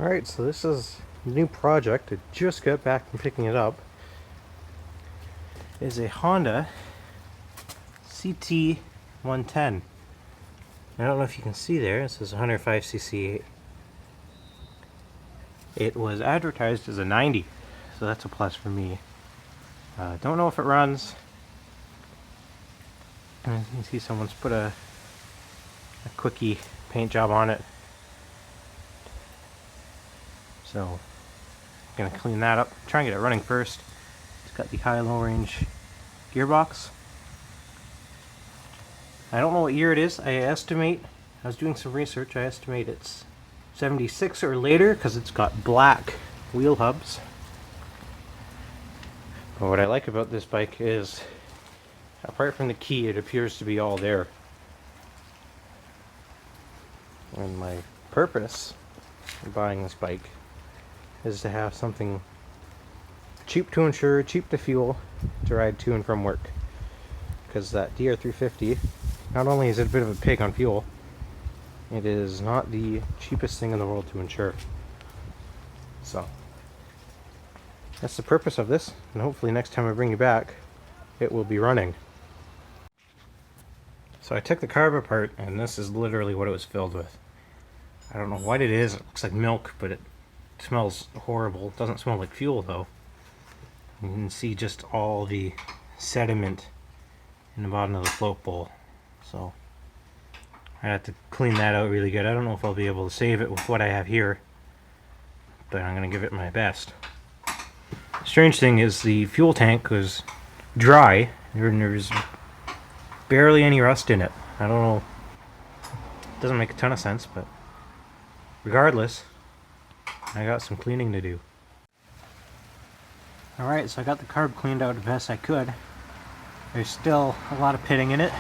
Alright, so this is a new project. I just got back from picking it up. It is a Honda CT110. I don't know if you can see there, it says 105cc. It was advertised as a 90, so that's a plus for me. Don't know if it runs. And you can see someone's put a quickie paint job on it. So I'm gonna clean that up, try and get it running first. It's got the high-low range gearbox. I don't know what year it is. I was doing some research, I estimate it's 76 or later because it's got black wheel hubs. But what I like about this bike is, apart from the key, it appears to be all there. And my purpose in buying this bike is to have something cheap to insure, cheap to fuel, to ride to and from work. Because that DR350, not only is it a bit of a pig on fuel, it is not the cheapest thing in the world to insure. So that's the purpose of this, and hopefully next time I bring you back, it will be running. So I took the carb apart, and this is literally what it was filled with. I don't know what it is. It looks like milk, but it smells horrible. It doesn't smell like fuel though. You can see just all the sediment in the bottom of the float bowl. So I have to clean that out really good. I don't know if I'll be able to save it with what I have here, but I'm going to give it my best. Strange thing is the fuel tank was dry and there's barely any rust in it. I don't know. It doesn't make a ton of sense, but regardless, I got some cleaning to do. Alright, so I got the carb cleaned out the best I could. There's still a lot of pitting in it,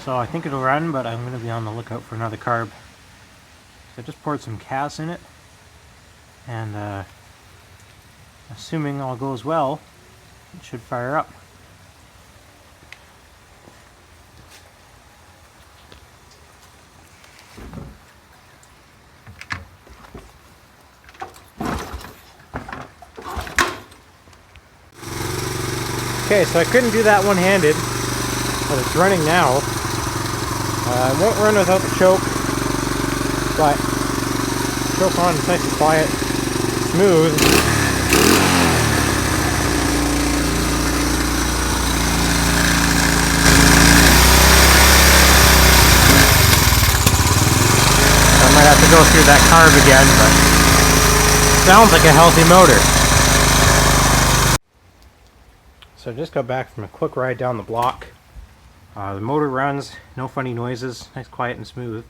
so I think it'll run, but I'm going to be on the lookout for another carb. So I just poured some CAS in it, and assuming all goes well, it should fire up. Okay, so I couldn't do that one-handed, but it's running now. It won't run without the choke, but choke on, it's nice and quiet, smooth. I might have to go through that carb again, but it sounds like a healthy motor. So I just got back from a quick ride down the block. The motor runs, no funny noises, nice, quiet and smooth.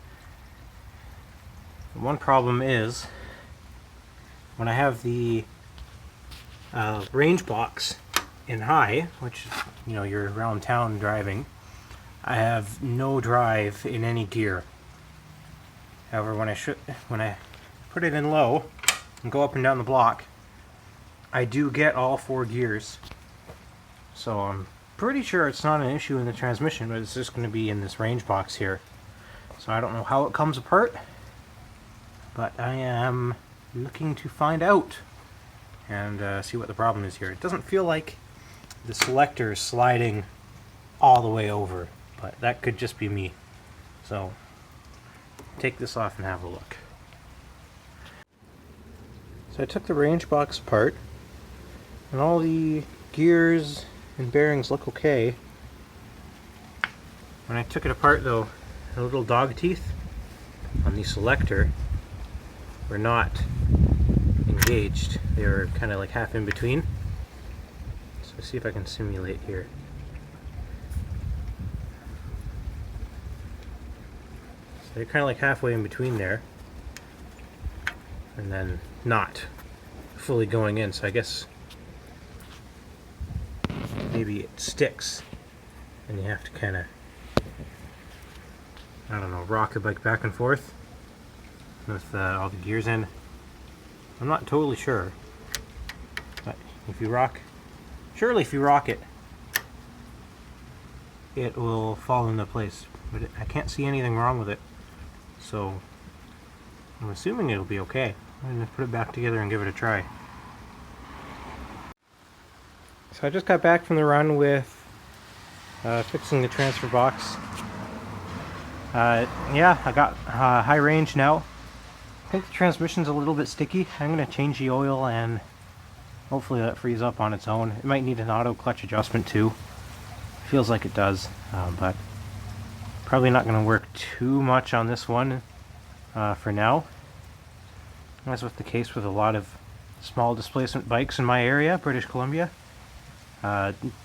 One problem is, when I have the range box in high, which, you know, you're around town driving, I have no drive in any gear. However, when I put it in low and go up and down the block, I do get all 4 gears. So I'm pretty sure it's not an issue in the transmission, but it's just going to be in this range box here. So I don't know how it comes apart, but I am looking to find out and see what the problem is here. It doesn't feel like the selector is sliding all the way over, but that could just be me. So take this off and have a look. So I took the range box apart, and all the gears and bearings look okay. When I took it apart though, the little dog teeth on the selector were not engaged. They were kind of like half in between. So see if I can simulate here. So they're kind of like halfway in between there, and then not fully going in. So I guess maybe it sticks and you have to kind of, I don't know, rock the bike back and forth with all the gears in. I'm not totally sure, but if you rock, surely if you rock it, it will fall into place. But I can't see anything wrong with it, so I'm assuming it'll be okay. I'm going to put it back together and give it a try. So I just got back from the run with fixing the transfer box. Yeah, I got high range now. I think the transmission's a little bit sticky. I'm going to change the oil and hopefully that frees up on its own. It might need an auto clutch adjustment too. Feels like it does, but probably not going to work too much on this one for now. As with the case with a lot of small displacement bikes in my area, British Columbia.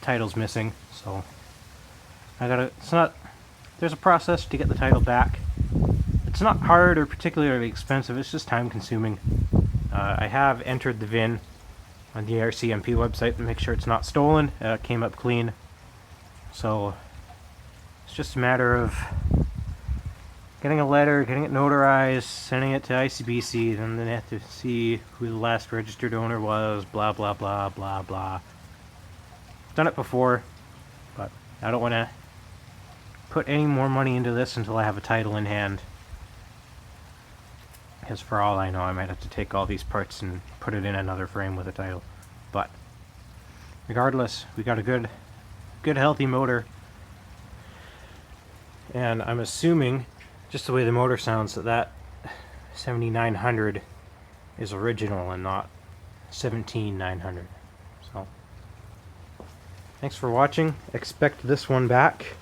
Title's missing, so there's a process to get the title back. It's not hard or particularly expensive, it's just time consuming. I have entered the VIN on the RCMP website to make sure it's not stolen. It came up clean. So it's just a matter of getting a letter, getting it notarized, sending it to ICBC, then they have to see who the last registered owner was, blah blah blah blah blah. I've done it before, but I don't want to put any more money into this until I have a title in hand. Because for all I know, I might have to take all these parts and put it in another frame with a title. But regardless, we got a good healthy motor. And I'm assuming, just the way the motor sounds, that 7900 is original and not 17900. So, thanks for watching. Expect this one back.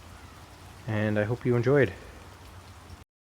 And I hope you enjoyed.